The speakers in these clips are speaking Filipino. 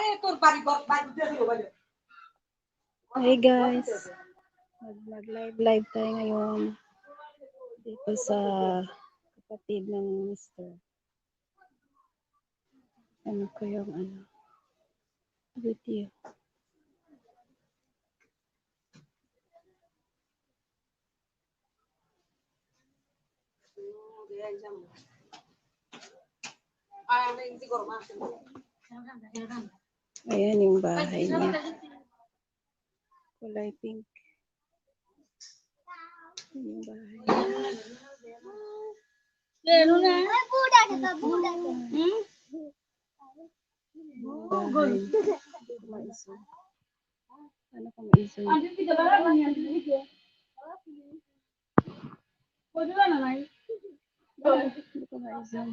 Hey guys, mag-live tayo ngayon dito sa kapatid ng Mr. Ano ko yung video. Ayan yung bahay niya. Kulay pink. Ayan yung bahay niya. Bahay. Ano kung maisog? Hindi ko maisog.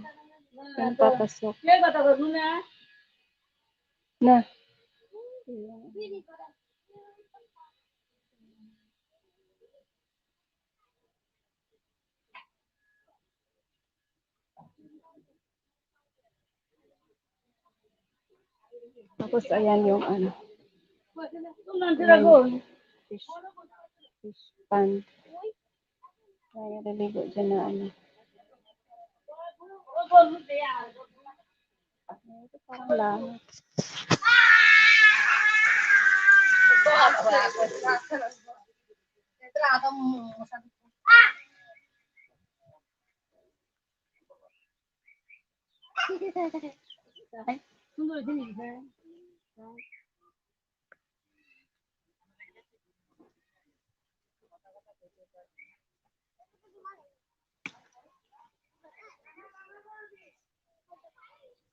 Yan papasok. Na. Tapos ayan yung ayan yung fish pond. Kaya naligo dyan na Ito parang langit.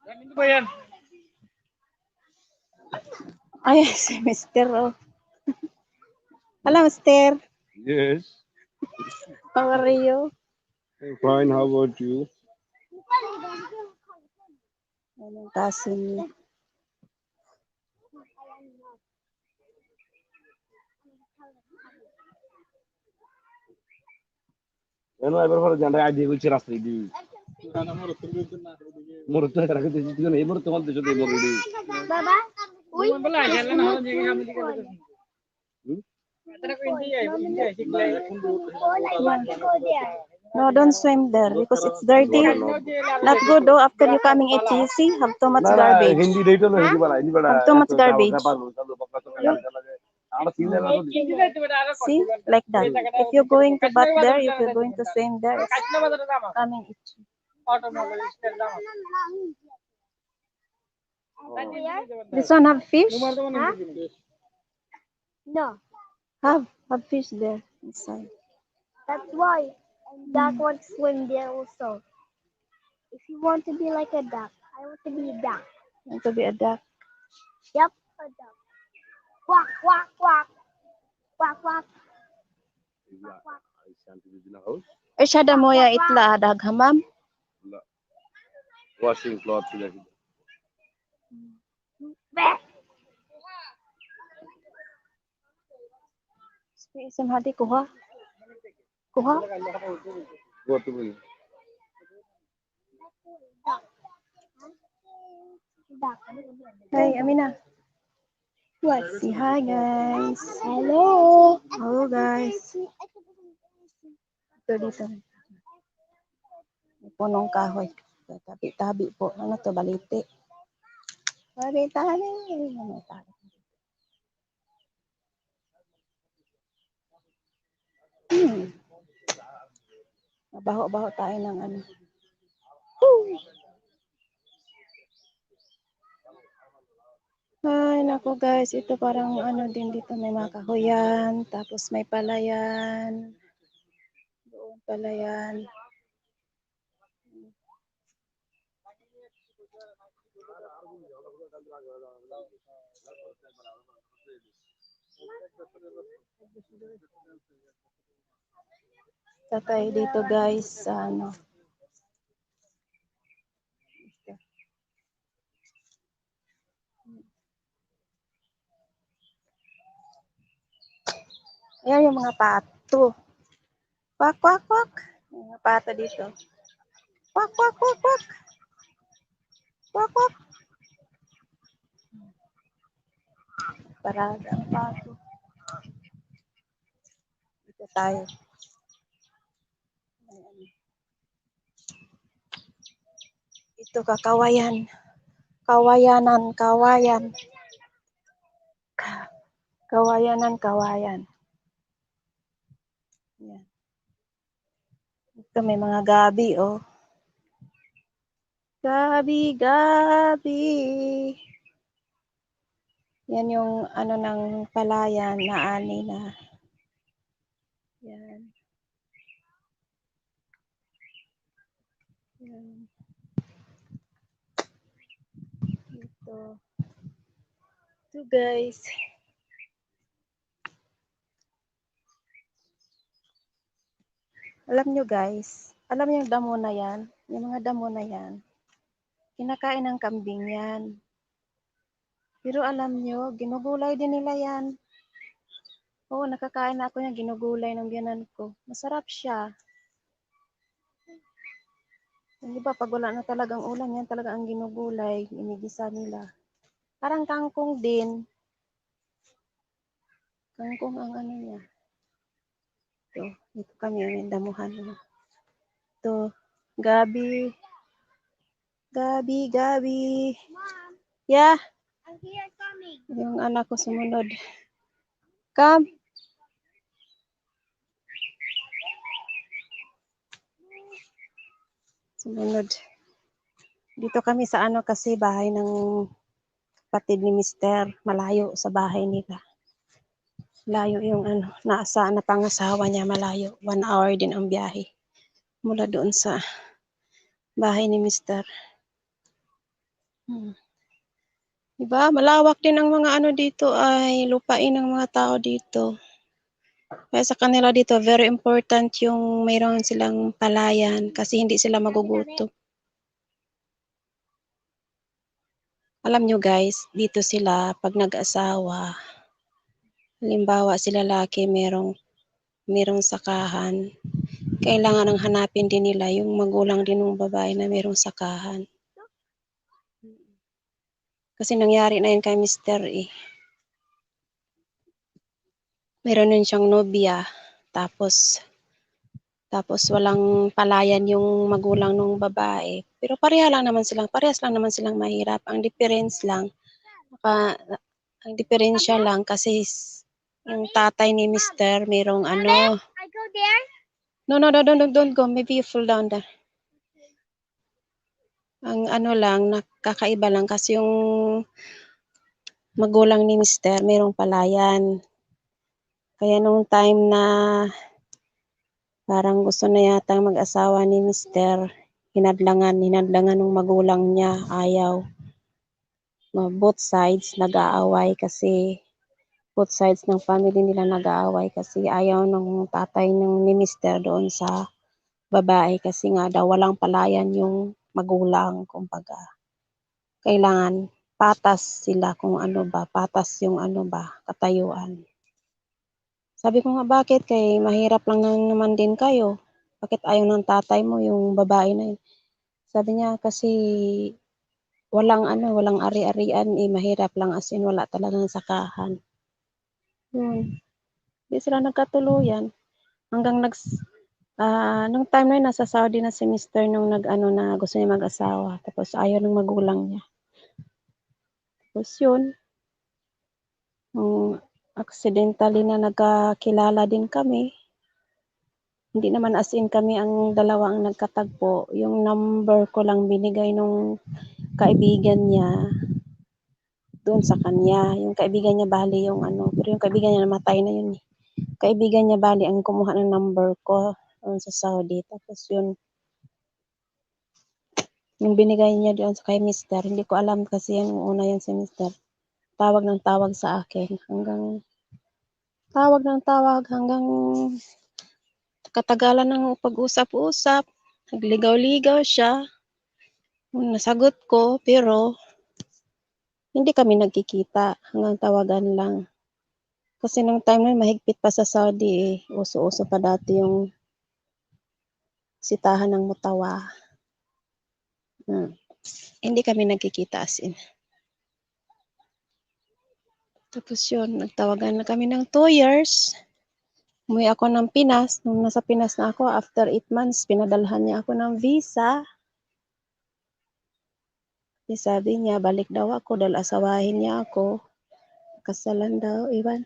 Ano ba yan? Ay, si Mr. Oh. Hello, Mr. Yes. How are you? I'm fine. How about you? Anong kaso niya? Ano ever for janda idea ko chira sri di. Murto kara ke desi ko ei murto mal deso de mori di. Baba, uy. No, don't swim there because it's dirty. Not good though. After you coming HEC, have too much garbage. Hindi dei to no hindi bada. Have too much garbage. See, like that. If you're going to bath there, if you're going to swim there, it's coming itchy. This one have fish? Huh? No, Have fish there inside. that's why. And duck wants to swim there also. If you want to be like a duck, I want to be a duck. Want to be a duck? Yep, a duck. Quack, quack, quack. Quack, quack. Ay, siya da mo ya itla daghamam. Washing clothes like Bleh. Isang hati kuha. Kuha. Go to me. Duck. Hey, Amina. What? Say hi, guys. Hello. Hello, guys. Ito dito. May punong kahoy. Tabi-tabi po. Ano to, baliti. Tabi-tabi. Ano tabi? Mabaho-baho tayo ng ano. Ay, naku guys. Ito parang ano din dito. May mga kahoyan. Tapos may palayan. Doon palayan. Tatay dito guys sa ano. Ayan yung mga pato. Kwak, kwak, kwak. Yung mga pato dito. Kwak, kwak, kwak, kwak. Kwak, kwak. parada ang bago. Dito tayo. Ayan. Ito kakawayan. Kawayanan, kawayan. Kawayanan, kawayan. Yan. Ito may mga gabi, oh. Gabi, gabi. Yan yung ano ng palayan na ani na. Yan. Yan. Ito. Ito guys. Alam nyo guys, alam nyo yung damo na yan? Yung mga damo na yan, kinakain ng kambing yan. Pero alam nyo, ginugulay din nila yan. Oo, nakakain na ako yan, ginugulay ng biyanan ko. Masarap siya. Di ba, pag wala na talagang ulam, yan talaga ang ginugulay, inigisa nila. Parang kangkong din. Kangkong ang ano niya. Ito, dito kami, may damuhan na. Ito, gabi. Gabi, gabi. Mom, Yeah, I'm here coming. yung anak ko sumunod. Come. Sumunod. Dito kami sa ano kasi bahay ng kapatid ni Mister. Malayo sa bahay nila. Layo yung ano, nasa na pangasawa niya malayo. 1 hour din ang biyahe. Mula doon sa bahay ni Mister. Diba? Malawak din ang mga ano dito ay lupain ng mga tao dito. Kaya sa kanila dito, very important yung mayroon silang palayan kasi hindi sila magugutom. Alam nyo guys, dito sila pag nag-asawa, halimbawa sila lalaki merong sakahan, kailangan ang hanapin din nila yung magulang din ng babae na merong sakahan. Kasi nangyari na yun kay Mister eh. Meron din siyang nobya, tapos walang palayan yung magulang ng babae. Pero parehas lang naman silang mahirap. Ang diferensya lang kasi yung tatay ni Mister merong ano. I go there. No, don't go. Maybe you fall down there. Ang ano lang, nakakaiba lang kasi yung magulang ni Mister merong palayan. Kaya nung time na parang gusto na yata mag-asawa ni Mister, hinadlangan ng magulang niya, ayaw. Both sides nag-aaway kasi both sides ng family nila nag-aaway kasi ayaw ng tatay ni Mister doon sa babae kasi nga daw walang palayan yung magulang, kumbaga. Kailangan patas sila kung ano ba, patas yung ano ba, katayuan. Sabi ko nga, bakit? Kay mahirap lang naman din kayo. Bakit ayaw ng tatay mo yung babae na yun? Sabi niya, kasi walang ari-arian, mahirap lang as in wala talagang sakahan. Yun. Hindi sila nagkatuluyan. Hanggang nung time na yun, nasa Saudi na si Mister nung na gusto niya mag-asawa. Tapos ayaw ng magulang niya. Tapos yun, accidentally na nagkakilala din kami. Hindi naman as in kami ang dalawa ang nagkatagpo. Yung number ko lang binigay nung kaibigan niya doon sa kanya. Yung kaibigan niya bali yung ano, pero yung kaibigan niya namatay na yun. Kaibigan niya bali ang kumuha ng number ko doon sa Saudi. Tapos yun, yung binigay niya doon sa kay Mister, hindi ko alam kasi yung una yan si Mister. Tawag ng tawag sa akin hanggang katagalan ng pag-usap-usap. Nagligaw-ligaw siya. Nasagot ko, pero hindi kami nagkikita. Hanggang tawagan lang. Kasi nung time na mahigpit pa sa Saudi eh. Uso-uso pa dati yung sitahan ng mutawa. Hindi kami nagkikita as in. Tapos yun, nagtawagan na kami ng 2 years. Umuwi ako ng Pinas. Nung nasa Pinas na ako, after 8 months, pinadalhan niya ako ng visa. Sabi niya, balik daw ako dahil asawahin niya ako. Kasalan daw, iwan.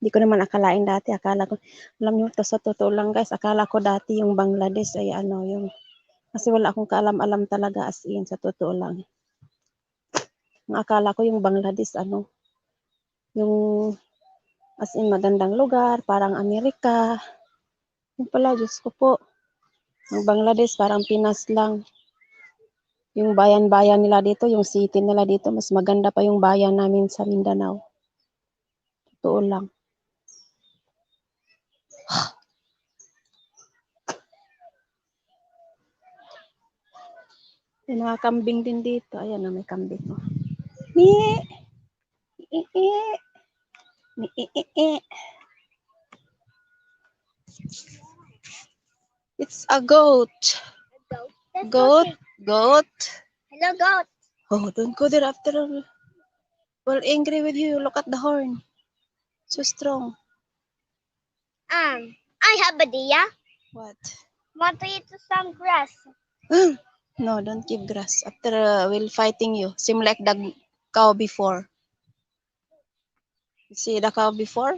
Hindi ko naman akalain dati. Akala ko, alam niyo, to sa totoo lang guys, akala ko dati yung Bangladesh ay ano, yung, kasi wala akong kaalam-alam talaga as in, sa totoo lang. Ang akala ko yung Bangladesh, ano, yung as in magandang lugar, parang Amerika. Yung pala, Diyos ko po, ang Bangladesh parang Pinas lang. Yung bayan-bayan nila dito, yung city nila dito, mas maganda pa yung bayan namin sa Mindanao. Totoo lang. May mga kambing din dito. Ayan na, may kambing. Oh. Mie! Ie! Mie! It's a goat. Let's go Goat. see. Goat. Hello, goat. Oh, don't go there after all. We're angry with you. Look at the horn. So strong. I have idea. What? Want to eat some grass? No, don't give grass. After we'll fighting you. Seem like the cow before. You see the cow before?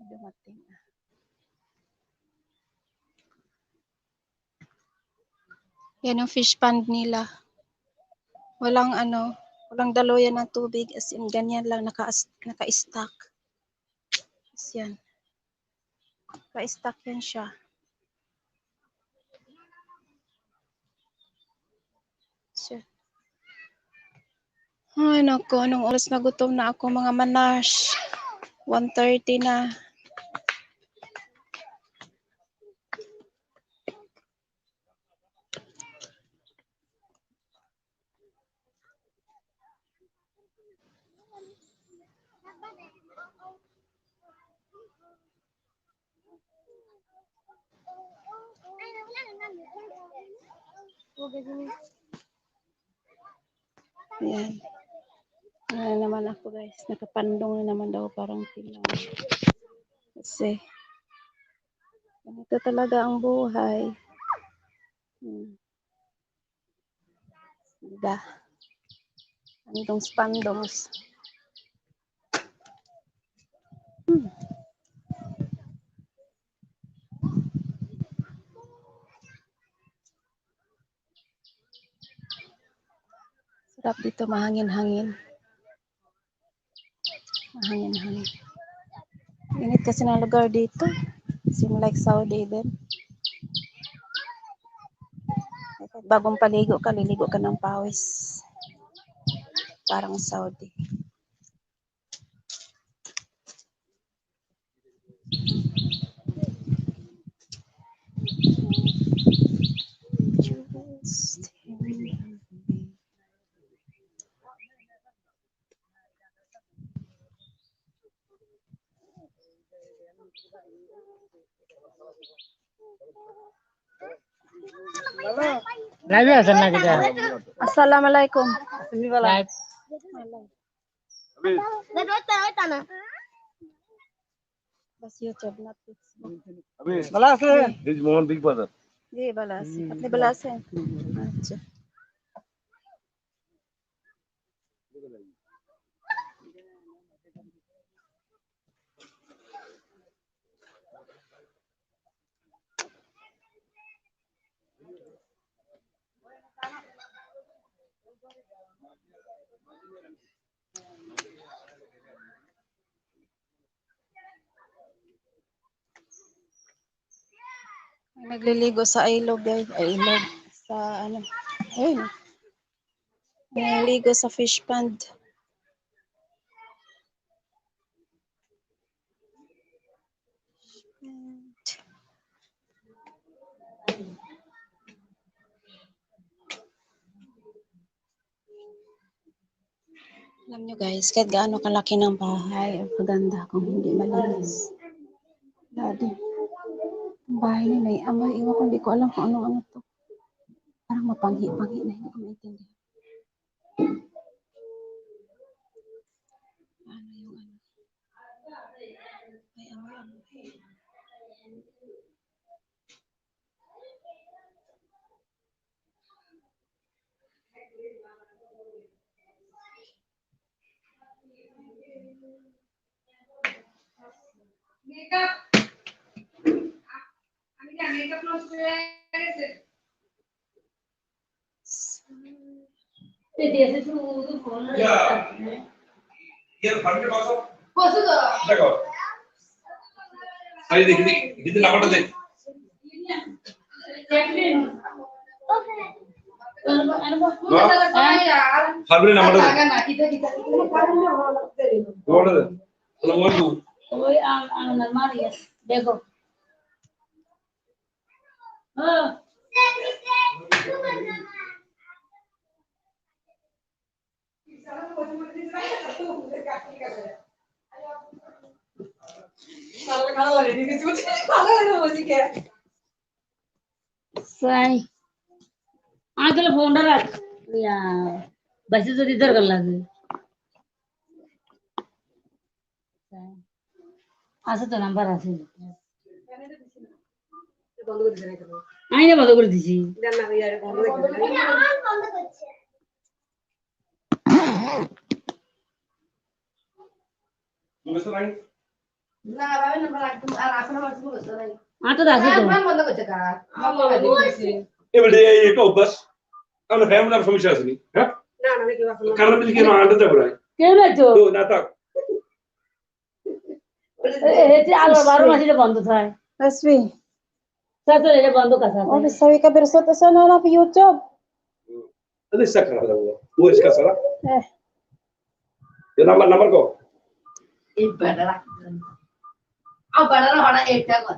Dumating. Yan yung fish pond nila. Walang ano, walang daluyan ng tubig. As in, ganyan lang naka-stack. As yan. Naka-stack yan siya. So, ay, naku, anong oras na gutom na ako mga manash. 1:30 na. Ayan. Ano naman ako guys. Nakapandong na naman daw parang tilang. Kasi, ganito talaga ang buhay. Diba? Pandongs-pandongs. Sarap dito, mahangin-hangin. Mahangin-hangin. Init kasi ng lugar dito. Seem like Saudi din. Bagong paligo ka, liligo ka ng pawis. Parang Saudi. Just লাইভে আছেন নাকি যা Assalamualaikum. Live Bas YouTube, not Facebook. ভালো আছেন This is Mohan Big Brother. Di balas. Apni balas hai. Acha. Nagliligo sa ilog guys. Ay, ilog. Sa ano. Ayun. Nagliligo sa fish pond. Alam nyo guys, kahit gaano kalaki ng bahay o kaganda kung hindi malinis. Daddy. Ang bahay ni Nay Amoy. Iwan ko, hindi ko alam kung ano-ano to. Parang mapanghi-panghi na, hindi ko maintindihan. Ano yung ano? May amoy-amoy. ये फर्म के पास हो देखो अरे देख देख हिंदी नंबर दे फर्म के नंबर दे बोल दे बोल बोल तू देखो हाँ साई आज तुला फोन रख या बस तो इधर कर लगे असं तो नंबर असेल आईने बंद করে দিছি तू कैसे लाइन आता दासे तो एवढे एक बस আমরা ফ্যামিলি আর সমস্যা আছে নি হ্যাঁ কারণ মিল কি না আনতে পারে কেন তো তো না তা এতে আলো 12 মাসে বন্ধ থাকে Aswi, সাথে এটা বন্ধ কথা oh, sabi ka bersot sa na lang sa YouTube. ada sakra da वो इसका सारा Eh, ये नंबर को এই বেটা রাখ আও বেটা হড়া এটা কর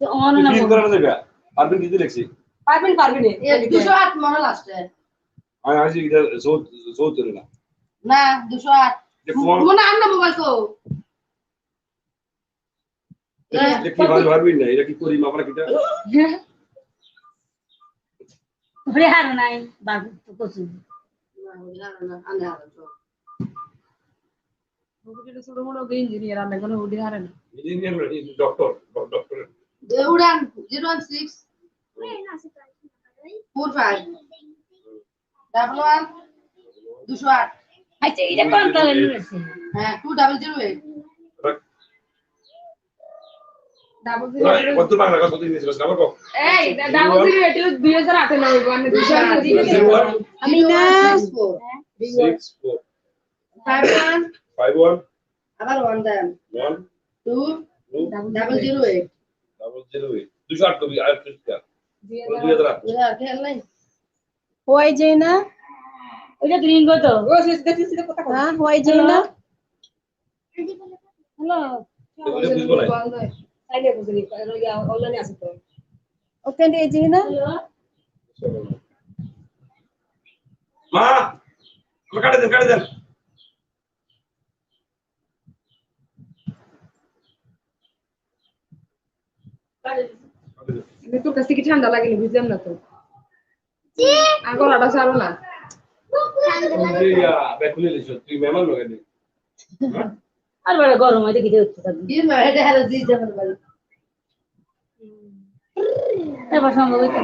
তো অন না तीन तरह से गया आदमी कितने लिखसी পারবেন এ 208 মনে লাস্টে आज इधर सो तेरे না 208 ये फोन মনে আন না মোবাইল তো ये की बात बात भी नहीं ये की पूरी मामला कितना ওরে হার নাই বাবু তো কসু इंजीनियर डॉक्टर উড়ান 016 45 ডাবল 1 208 আচ্ছা এটা কোন তালে রয়েছে হ্যাঁ 2008 কত টাকা লাগা কত দিন ছিল নাম্বার কো এই ডাবল 08 2008 না হইবো আমি 2008 Amina. 64 51 51 আবার 1 দেন 1 2 2 008 008 208 को भी आया फिर क्या 2008 ওরা খেল নাই Why Jaina? ওটা গ্রিন গো তো ও সিধা কথা কও Ha? Why Jaina? হ্যালো ये कुछ बोला বন্ধ হয় তাইলে বুঝলি অনলাইনে আছে তো Okay, di Jaina? হ্যালো मां हम काट दे আমি তোর কাছ থেকে ঠান্ডা লাগেনি বুঝলাম না তো গলাটা ছাড়ো না ये या बैकुले ले तू मेहमान लोग ने আর বড় গরম হয় দেখি হচ্ছে কি না এটা হলো জি যেমন বল এবার সম্ভব হইতো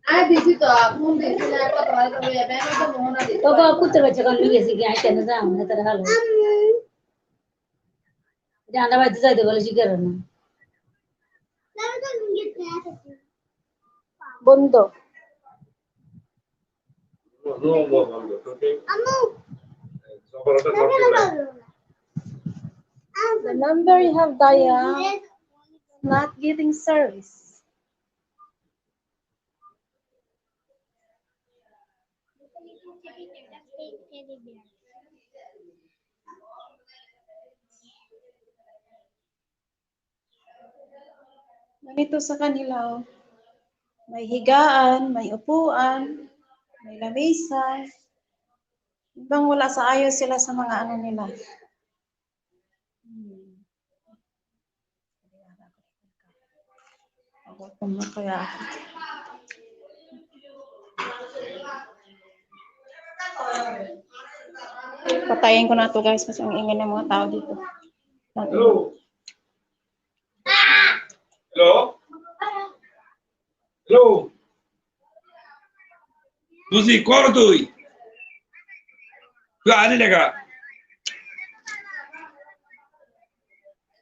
আরে দিছি তো ফোন দিছি না কত বার করে এটা আমি তো মোহনা দিছি তো কুত্তে বাচ্চা কান নিয়ে গেছি কি আইতে না যাও না তার হলো জানা বাজে যাইতে বলে শিকার না Bondo. no okay The number you have dialed is not giving service. Ganito sa kanila, oh. May higaan, may upuan, may lamesa, Bang wala sa ayos sila sa mga ano nila. Ako na kaya ako. Patayin ko na to guys kasi ang ingay ng mga tao dito. Hello. Hello. Hello. Lucy, कौन हो तू? तू आने लगा?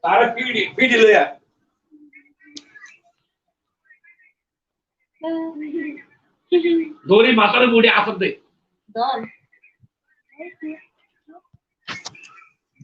तारा पीड़ी ले यार. दोन्ही म्हातारे बुढे असत नाही. दोन